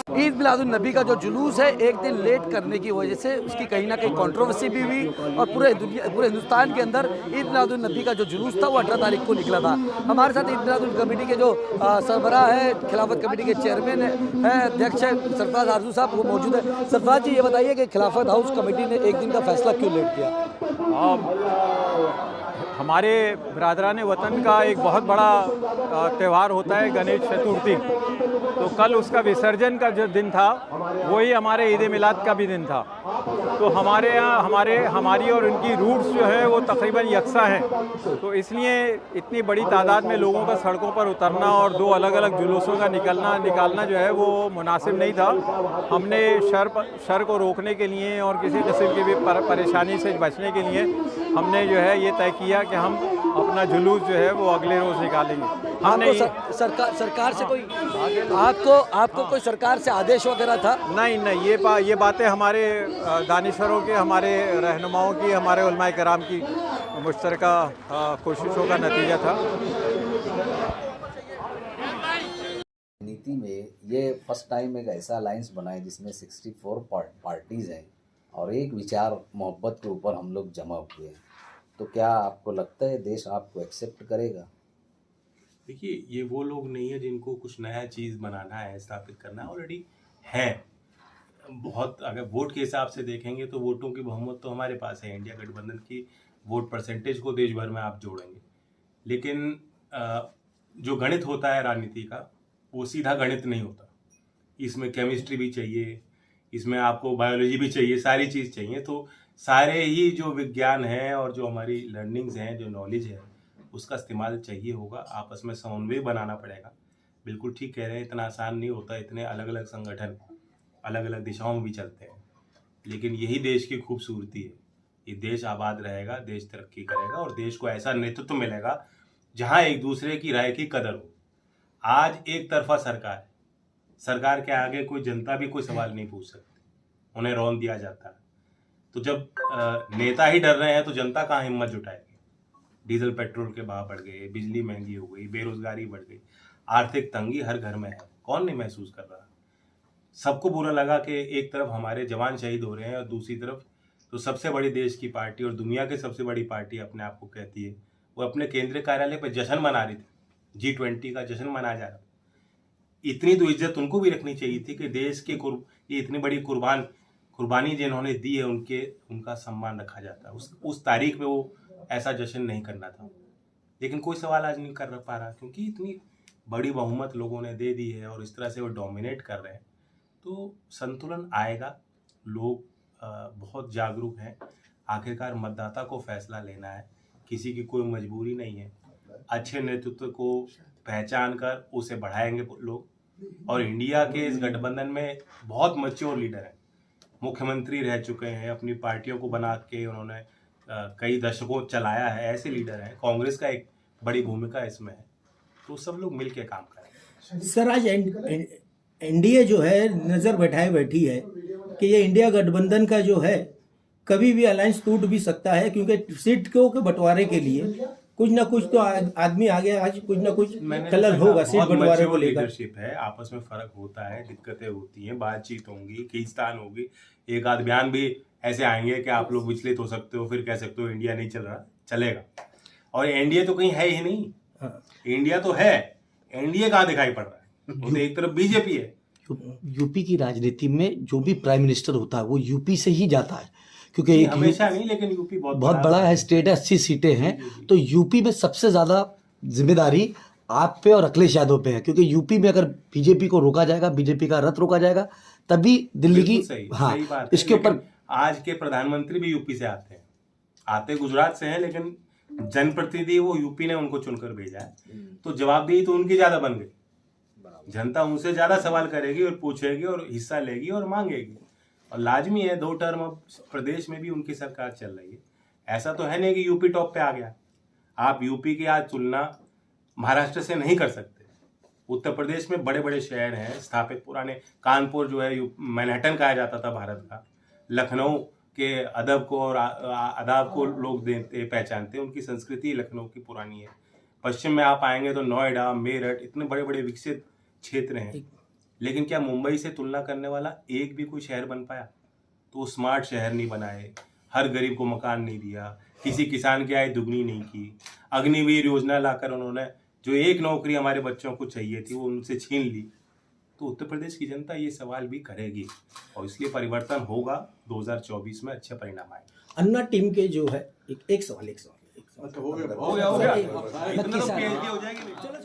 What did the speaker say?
ईद मिलादुन नबी का जो जुलूस है एक दिन लेट करने की वजह से उसकी कहीं ना कहीं कंट्रोवर्सी भी हुई और पूरे हिंदुस्तान के अंदर ईद मिलादुन नबी का जो जुलूस था वो 18 तारीख को निकला था। हमारे साथ ईद मिलादुन कमेटी के जो सरबराह है, खिलाफत कमेटी के चेयरमैन है, अध्यक्ष है सरफराज आरजू साहब, वो मौजूद है। सरफराज जी, ये बताइए कि खिलाफत हाउस कमेटी ने एक दिन का फैसला क्यों लेट किया? हमारे बिरादरान वतन का एक बहुत बड़ा त्यौहार होता है गणेश चतुर्थी। तो कल उसका विसर्जन का जो दिन था वही हमारे ईद मिलाद का भी दिन था। तो हमारे यहाँ हमारी और उनकी रूट्स जो है वो तकरीबन यकसा हैं। तो इसलिए इतनी बड़ी तादाद में लोगों का सड़कों पर उतरना और दो अलग अलग जुलूसों का निकालना जो है वो मुनासिब नहीं था। हमने शर को रोकने के लिए और किसी किस्म की भी परेशानी से बचने के लिए हमने जो है ये तय किया कि हम अपना जुलूस जो है वो अगले रोज़ निकालेंगे। हमने सरकार से कोई आपको कोई सरकार से आदेश वगैरह था? नहीं, ये बातें हमारे दानिशवरों के, हमारे रहनुमाओं की, हमारे उलमाए कराम की मुश्तरका कोशिशों का नतीजा था। नीति में ये फर्स्ट टाइम एक ऐसा अलायंस बना है जिसमें 64 पार्टीज़ हैं और एक विचार मोहब्बत के ऊपर हम लोग जमा हुए हैं। तो क्या आपको लगता है देश आपको एक्सेप्ट करेगा? देखिए, ये वो लोग नहीं है जिनको कुछ नया चीज़ बनाना है, स्थापित करना है, ऑलरेडी है बहुत। अगर वोट के हिसाब से देखेंगे तो वोटों की बहुमत तो हमारे पास है। इंडिया गठबंधन की वोट परसेंटेज को देश भर में आप जोड़ेंगे, लेकिन जो गणित होता है राजनीति का, वो सीधा गणित नहीं होता। इसमें केमिस्ट्री भी चाहिए, इसमें आपको बायोलॉजी भी चाहिए, सारी चीज़ चाहिए। तो सारे ही जो विज्ञान है और जो हमारी लर्निंग्स हैं, जो नॉलेज है, उसका इस्तेमाल चाहिए होगा। आपस में समन्वय बनाना पड़ेगा। बिल्कुल ठीक कह रहे हैं, इतना आसान नहीं होता। इतने अलग अलग संगठन अलग अलग दिशाओं में भी चलते हैं, लेकिन यही देश की खूबसूरती है। ये देश आबाद रहेगा, देश तरक्की करेगा और देश को ऐसा नेतृत्व मिलेगा जहाँ एक दूसरे की राय की कदर हो। आज एक तरफा सरकार के आगे कोई जनता भी कोई सवाल नहीं पूछ सकती, उन्हें रौंद दिया जाता है। तो जब नेता ही डर रहे हैं तो जनता कहाँ हिम्मत जुटाएगी? डीजल पेट्रोल के भाव बढ़ गए, बिजली महंगी हो गई, बेरोजगारी बढ़ गई, आर्थिक तंगी हर घर में है। कौन नहीं महसूस कर रहा? सबको बुरा लगा कि एक तरफ हमारे जवान शहीद हो रहे हैं और दूसरी तरफ तो सबसे बड़ी देश की पार्टी और दुनिया की सबसे बड़ी पार्टी अपने आप को कहती है, वो अपने केंद्रीय कार्यालय पर जश्न मना रही थी। G20 का जश्न मनाया जा रहा था। इतनी तो इज्जत उनको भी रखनी चाहिए थी कि देश के ये इतनी बड़ी कुर्बानी जिन्होंने दी है उनका सम्मान रखा जाता है। उस तारीख में वो ऐसा जश्न नहीं करना था, लेकिन कोई सवाल आज नहीं कर पा रहा, क्योंकि इतनी बड़ी बहुमत लोगों ने दे दी है और इस तरह से वो डोमिनेट कर रहे हैं। तो संतुलन आएगा। लोग बहुत जागरूक हैं। आखिरकार मतदाता को फैसला लेना है, किसी की कोई मजबूरी नहीं है। अच्छे नेतृत्व को पहचान कर उसे बढ़ाएंगे लोग। और इंडिया के इस गठबंधन में बहुत मैच्योर लीडर हैं, मुख्यमंत्री रह चुके हैं, अपनी पार्टियों को बना के उन्होंने कई दशकों चलाया है। ऐसे लीडर हैं। कांग्रेस का एक बड़ी भूमिका इसमें है। तो सब लोग मिलकर काम करें। सर, आज एनडीए जो है नज़र बैठाए बैठी है कि ये इंडिया गठबंधन का जो है कभी भी अलायंस टूट भी सकता है, क्योंकि सीटों के बंटवारे के लिए कुछ ना कुछ तो आदमी आ गया। आज कुछ ना कुछ कलर होगा सीट बंटवारे को लेकर। लीडरशिप है, आपस में फर्क होता है, दिक्कतें होती हैं, बातचीत होंगी, खींचतान होगी। एक आध बयान भी ऐसे आएंगे कि आप लोग विचलित हो सकते हो, फिर कह सकते हो इंडिया नहीं चल रहा, चलेगा। और एनडीए तो कहीं है ही नहीं। इंडिया तो है, एनडीए कहाँ दिखाई पड़ रहा है? तो एक तरफ बीजेपी है। यूपी की राजनीति में जो भी प्राइम मिनिस्टर होता है वो यूपी से ही जाता है, क्योंकि हमेशा नहीं, लेकिन यूपी बहुत बड़ा है स्टेट है, 80 सीटें हैं। तो यूपी में सबसे ज्यादा जिम्मेदारी आप पे और अखिलेश यादव पे है, क्योंकि यूपी में अगर बीजेपी को रोका जाएगा, बीजेपी का रथ रोका जाएगा, तभी दिल्ली की सही बात है। इसके ऊपर आज के प्रधानमंत्री भी यूपी से आते गुजरात से हैं, लेकिन जनप्रतिनिधि वो यूपी ने उनको चुनकर भेजा है। तो जवाबदेही तो उनकी ज्यादा बन गई। जनता उनसे ज्यादा सवाल करेगी और पूछेगी और हिस्सा लेगी और मांगेगी। और लाजमी है 2 टर्म अब प्रदेश में भी उनकी सरकार चल रही है। ऐसा तो है नहीं कि यूपी टॉप पे आ गया। आप यूपी की आज तुलना महाराष्ट्र से नहीं कर सकते। उत्तर प्रदेश में बड़े बड़े शहर हैं स्थापित, पुराने कानपुर जो है मैनहट्टन कहा जाता था भारत का। लखनऊ के अदब को और आदाब को लोग पहचानते हैं, उनकी संस्कृति लखनऊ की पुरानी है। पश्चिम में आप आएंगे तो नोएडा, मेरठ, इतने बड़े बड़े विकसित क्षेत्र हैं। लेकिन क्या मुंबई से तुलना करने वाला एक भी कोई शहर बन पाया? तो स्मार्ट शहर नहीं बनाए, हर गरीब को मकान नहीं दिया, किसी किसान की आय दुगनी नहीं की, अग्निवीर योजना लाकर उन्होंने जो एक नौकरी हमारे बच्चों को चाहिए थी वो उनसे छीन ली। तो उत्तर प्रदेश की जनता ये सवाल भी करेगी और इसलिए परिवर्तन होगा। 2024 में अच्छे परिणाम आए। अन्ना टीम के जो है एक सवाल हो गया सर, इतना तो PhD हो जाएगी। चलो